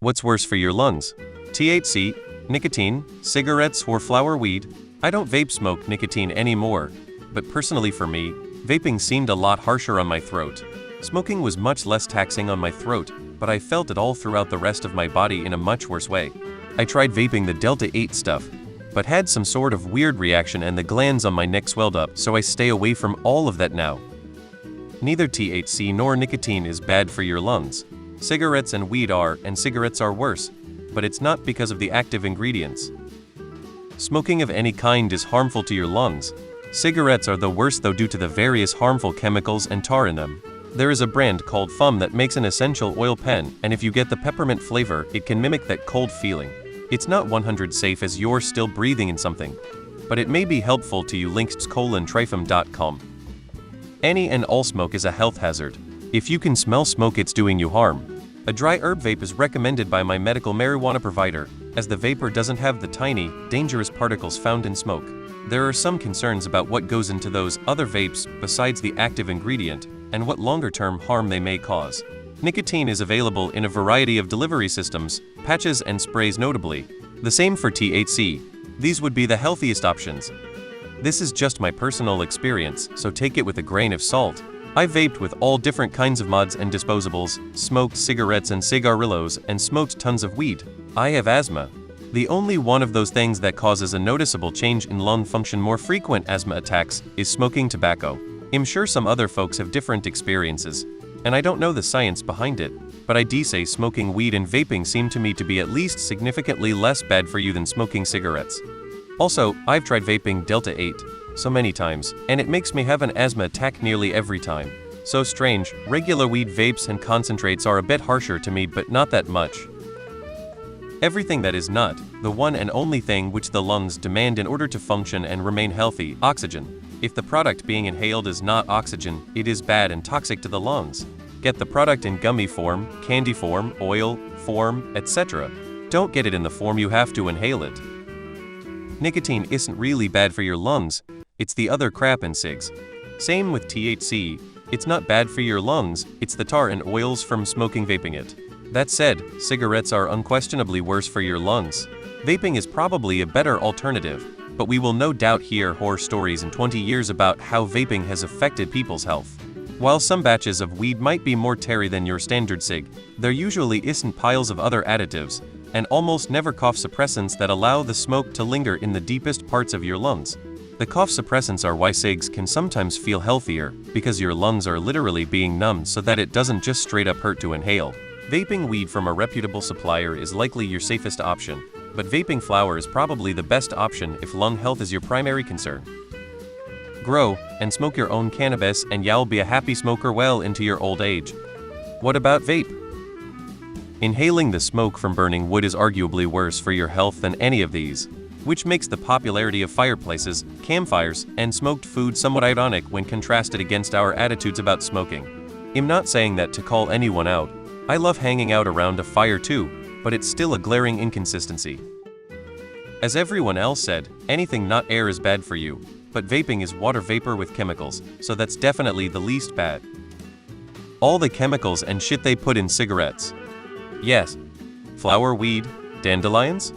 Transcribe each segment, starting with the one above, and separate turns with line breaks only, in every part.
What's worse for your lungs? THC, nicotine, cigarettes, or flower weed? I don't vape smoke nicotine anymore, but personally for me, vaping seemed a lot harsher on my throat. Smoking was much less taxing on my throat, but I felt it all throughout the rest of my body in a much worse way. I tried vaping the Delta 8 stuff, but had some sort of weird reaction and the glands on my neck swelled up, so I stay away from all of that now. Neither THC nor nicotine is bad for your lungs. Cigarettes and weed are, and cigarettes are worse, but it's not because of the active ingredients. Smoking of any kind is harmful to your lungs. Cigarettes are the worst though due to the various harmful chemicals and tar in them. There is a brand called FUM that makes an essential oil pen, and if you get the peppermint flavor, it can mimic that cold feeling. It's not 100% safe as you're still breathing in something, but it may be helpful to you. links:/trifum.com. Any and all smoke is a health hazard. If you can smell smoke, it's doing you harm. A dry herb vape is recommended by my medical marijuana provider, as the vapor doesn't have the tiny, dangerous particles found in smoke. There are some concerns about what goes into those other vapes besides the active ingredient, and what longer-term harm they may cause. Nicotine is available in a variety of delivery systems, patches and sprays notably. The same for THC. These would be the healthiest options. This is just my personal experience, so take it with a grain of salt. I vaped with all different kinds of mods and disposables, smoked cigarettes and cigarillos, and smoked tons of weed. I have asthma. The only one of those things that causes a noticeable change in lung function, more frequent asthma attacks, is smoking tobacco. I'm sure some other folks have different experiences, and I don't know the science behind it, but I do say smoking weed and vaping seem to me to be at least significantly less bad for you than smoking cigarettes. Also, I've tried vaping Delta 8 so many times, and it makes me have an asthma attack nearly every time. So strange. Regular weed vapes and concentrates are a bit harsher to me, but not that much. Everything that is not the one and only thing which the lungs demand in order to function and remain healthy, oxygen. If the product being inhaled is not oxygen, it is bad and toxic to the lungs. Get the product in gummy form, candy form, oil form, etc. Don't get it in the form you have to inhale it. Nicotine isn't really bad for your lungs, it's the other crap in cigs. Same with THC, it's not bad for your lungs, it's the tar and oils from smoking vaping it. That said, cigarettes are unquestionably worse for your lungs. Vaping is probably a better alternative, but we will no doubt hear horror stories in 20 years about how vaping has affected people's health. While some batches of weed might be more terry than your standard cig, there usually isn't piles of other additives, and almost never cough suppressants that allow the smoke to linger in the deepest parts of your lungs. The cough suppressants are why cigs can sometimes feel healthier, because your lungs are literally being numbed so that it doesn't just straight up hurt to inhale. Vaping weed from a reputable supplier is likely your safest option, but vaping flower is probably the best option if lung health is your primary concern. Grow and smoke your own cannabis and you'll be a happy smoker well into your old age. What about vape? Inhaling the smoke from burning wood is arguably worse for your health than any of these, which makes the popularity of fireplaces, campfires, and smoked food somewhat ironic when contrasted against our attitudes about smoking. I'm not saying that to call anyone out. I love hanging out around a fire too, but it's still a glaring inconsistency. As everyone else said, anything not air is bad for you, but vaping is water vapor with chemicals, so that's definitely the least bad. All the chemicals and shit they put in cigarettes. Yes. Flower, weed, dandelions?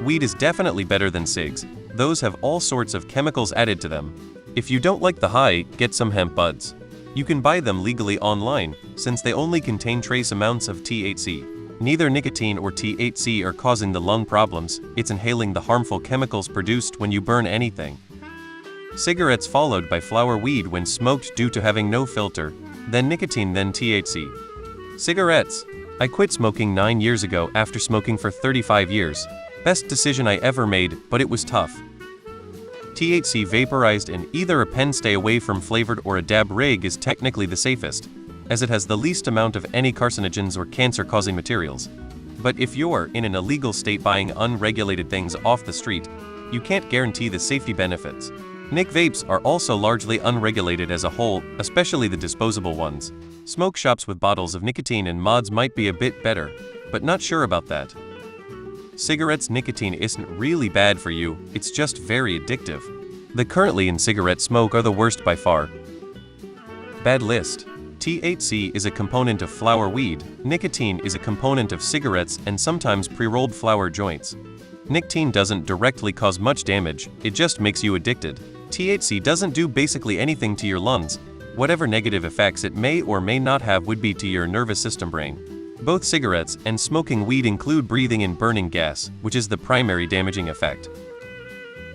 Weed is definitely better than cigs. Those have all sorts of chemicals added to them. If you don't like the high, get some hemp buds. You can buy them legally online, since they only contain trace amounts of THC. Neither nicotine or THC are causing the lung problems, it's inhaling the harmful chemicals produced when you burn anything. Cigarettes followed by flower weed when smoked due to having no filter, then nicotine, then THC. Cigarettes. I quit smoking 9 years ago after smoking for 35 years. Best decision I ever made, but it was tough. THC vaporized in either a pen, stay away from flavored, or a dab rig is technically the safest, as it has the least amount of any carcinogens or cancer-causing materials. But if you're in an illegal state buying unregulated things off the street, you can't guarantee the safety benefits. Nic vapes are also largely unregulated as a whole, especially the disposable ones. Smoke shops with bottles of nicotine and mods might be a bit better, but not sure about that. Cigarettes. Nicotine isn't really bad for you, it's just very addictive. The currently in cigarette smoke are the worst by far. Bad list. THC is a component of flower weed, nicotine is a component of cigarettes and sometimes pre-rolled flower joints. Nicotine doesn't directly cause much damage, it just makes you addicted. THC doesn't do basically anything to your lungs. Whatever negative effects it may or may not have would be to your nervous system brain. Both cigarettes and smoking weed include breathing in burning gas, which is the primary damaging effect.